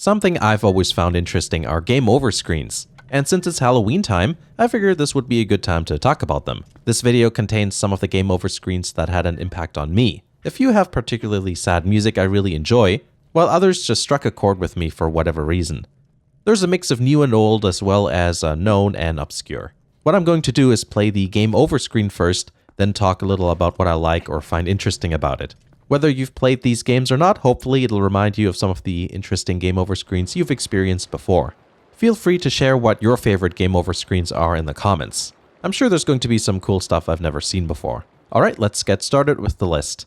Something I've always found interesting are game over screens. And since it's Halloween time, I figured this would be a good time to talk about them. This video contains some of the game over screens that had an impact on me. A few have particularly sad music I really enjoy, while others just struck a chord with me for whatever reason. There's a mix of new and old as well as known and obscure. What I'm going to do is play the game over screen first, then talk a little about what I like or find interesting about it. Whether you've played these games or not, hopefully it'll remind you of some of the interesting game over screens you've experienced before. Feel free to share what your favorite game over screens are in the comments. I'm sure there's going to be some cool stuff I've never seen before. Alright, let's get started with the list.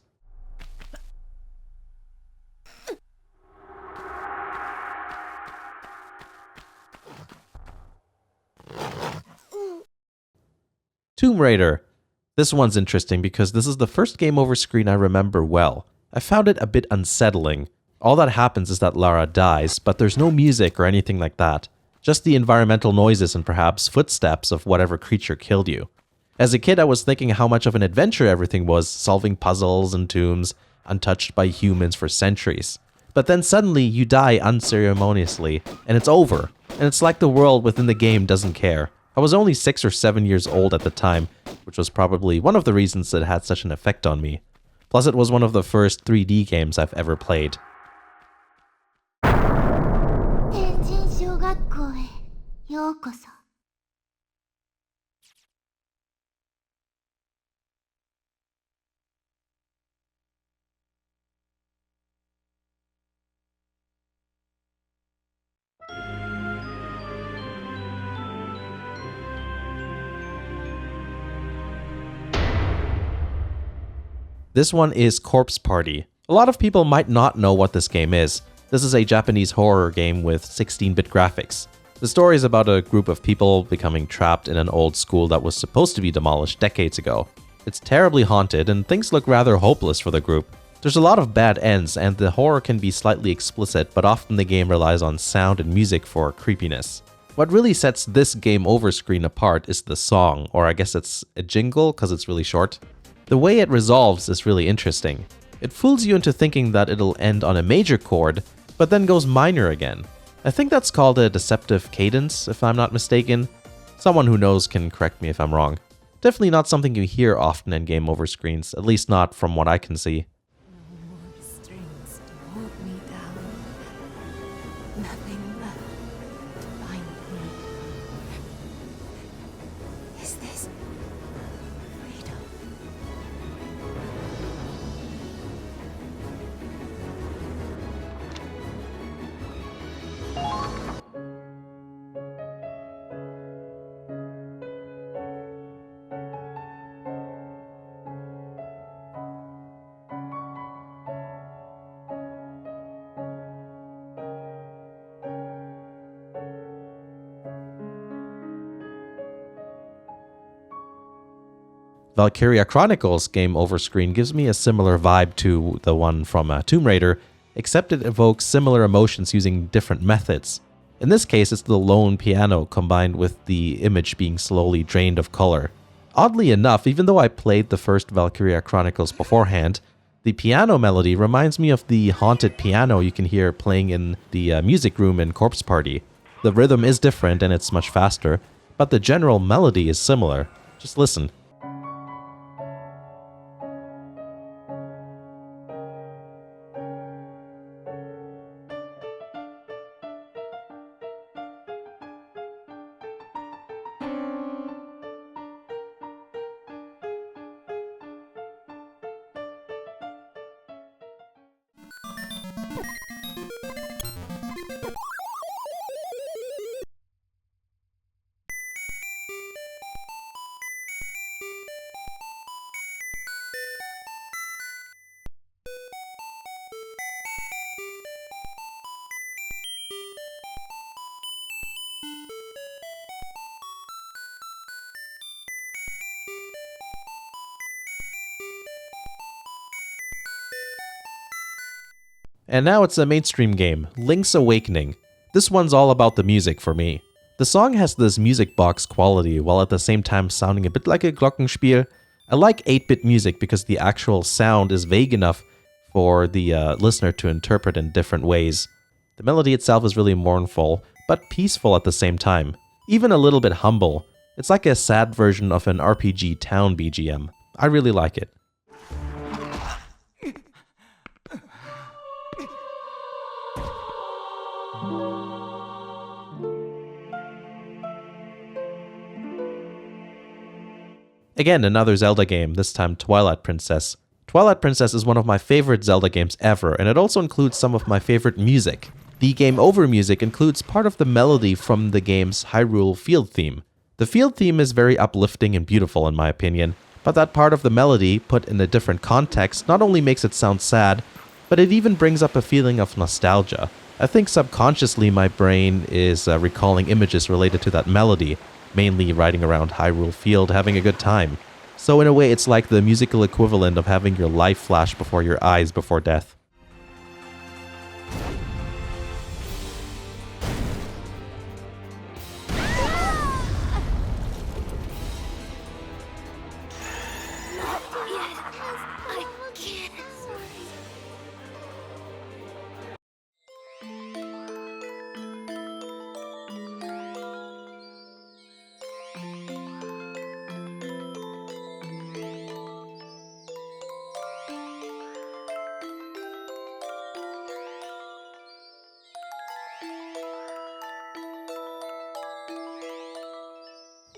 Tomb Raider. This one's interesting because this is the first game over screen I remember well. I found it a bit unsettling. All that happens is that Lara dies, but there's no music or anything like that. Just the environmental noises and perhaps footsteps of whatever creature killed you. As a kid, I was thinking how much of an adventure everything was, solving puzzles and tombs, untouched by humans for centuries. But then suddenly you die unceremoniously, and it's over. And it's like the world within the game doesn't care. I was only 6 or 7 years old at the time, which was probably one of the reasons that it had such an effect on me. Plus it was one of the first 3D games I've ever played. This one is Corpse Party. A lot of people might not know what this game is. This is a Japanese horror game with 16-bit graphics. The story is about a group of people becoming trapped in an old school that was supposed to be demolished decades ago. It's terribly haunted and things look rather hopeless for the group. There's a lot of bad ends and the horror can be slightly explicit, but often the game relies on sound and music for creepiness. What really sets this game over screen apart is the song, or I guess it's a jingle because it's really short. The way it resolves is really interesting. It fools you into thinking that it'll end on a major chord, but then goes minor again. I think that's called a deceptive cadence, if I'm not mistaken. Someone who knows can correct me if I'm wrong. Definitely not something you hear often in game over screens, at least not from what I can see. Valkyria Chronicles game over screen gives me a similar vibe to the one from Tomb Raider, except it evokes similar emotions using different methods. In this case, it's the lone piano combined with the image being slowly drained of color. Oddly enough, even though I played the first Valkyria Chronicles beforehand, the piano melody reminds me of the haunted piano you can hear playing in the music room in Corpse Party. The rhythm is different and it's much faster, but the general melody is similar. Just listen. And now it's a mainstream game, Link's Awakening. This one's all about the music for me. The song has this music box quality while at the same time sounding a bit like a Glockenspiel. I like 8-bit music because the actual sound is vague enough for the listener to interpret in different ways. The melody itself is really mournful, but peaceful at the same time. Even a little bit humble. It's like a sad version of an RPG town BGM. I really like it. Again, another Zelda game, this time Twilight Princess. Twilight Princess is one of my favorite Zelda games ever, and it also includes some of my favorite music. The game over music includes part of the melody from the game's Hyrule field theme. The field theme is very uplifting and beautiful in my opinion, but that part of the melody, put in a different context, not only makes it sound sad, but it even brings up a feeling of nostalgia. I think subconsciously my brain is recalling images related to that melody, mainly riding around Hyrule Field having a good time. So in a way it's like the musical equivalent of having your life flash before your eyes before death.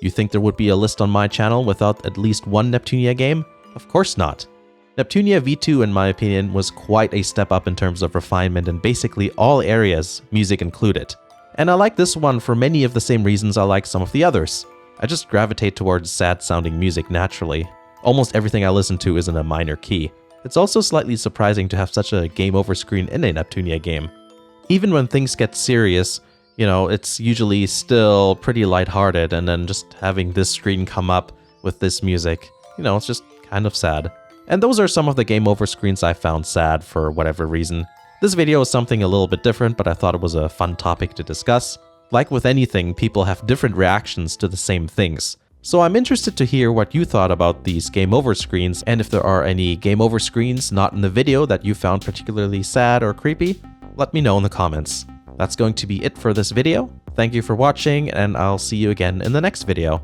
You think there would be a list on my channel without at least one Neptunia game? Of course not. Neptunia V2, in my opinion, was quite a step up in terms of refinement in basically all areas, music included. And I like this one for many of the same reasons I like some of the others. I just gravitate towards sad-sounding music naturally. Almost everything I listen to is in a minor key. It's also slightly surprising to have such a game over screen in a Neptunia game. Even when things get serious, you know, it's usually still pretty lighthearted, and then just having this screen come up with this music, you know, it's just kind of sad. And those are some of the game over screens I found sad for whatever reason. This video is something a little bit different, but I thought it was a fun topic to discuss. Like with anything, people have different reactions to the same things. So I'm interested to hear what you thought about these game over screens, and if there are any game over screens not in the video that you found particularly sad or creepy, let me know in the comments. That's going to be it for this video. Thank you for watching, and I'll see you again in the next video.